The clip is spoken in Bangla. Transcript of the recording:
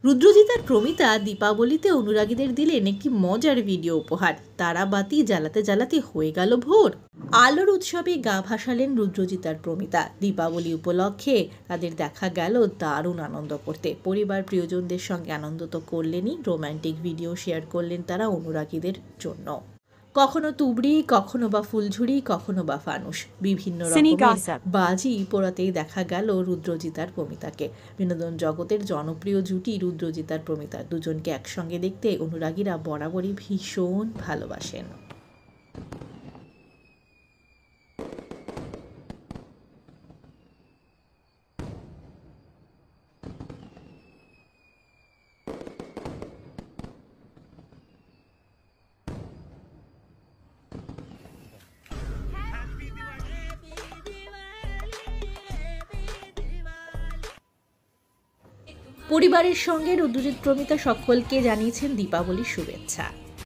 রুদ্রজিৎ আর প্রমিতা দীপাবলিতে অনুরাগীদের দিলেন একটি মজার ভিডিও উপহার। তারাবাতি জ্বালাতে জ্বালাতে হয়ে গেল ভোর। আলোর উৎসবে গা ভাসালেন রুদ্রজিৎ আর প্রমিতা। দীপাবলি উপলক্ষে তাদের দেখা গেল দারুণ আনন্দ করতে। পরিবার প্রিয়জনদের সঙ্গে আনন্দ তো করলেনই, রোম্যান্টিক ভিডিও শেয়ার করলেন তারা অনুরাগীদের জন্য। কখনো তুবড়ি, কখনো বা ফুলঝুরি, কখনো বা ফানুস, বিভিন্ন রকমের বাজি পোড়াতেই দেখা গেল রুদ্রজিৎ আর প্রমিতাকে। বিনোদন জগতের জনপ্রিয় জুটি রুদ্রজিৎ আর প্রমিতা। দুজনকে একসঙ্গে দেখতে অনুরাগীরা বরাবরই ভীষণ ভালোবাসেন। পরিবারের সঙ্গে রুদ্রজিৎ প্রমিতা সকলকে জানিয়েছেন দীপাবলির শুভেচ্ছা।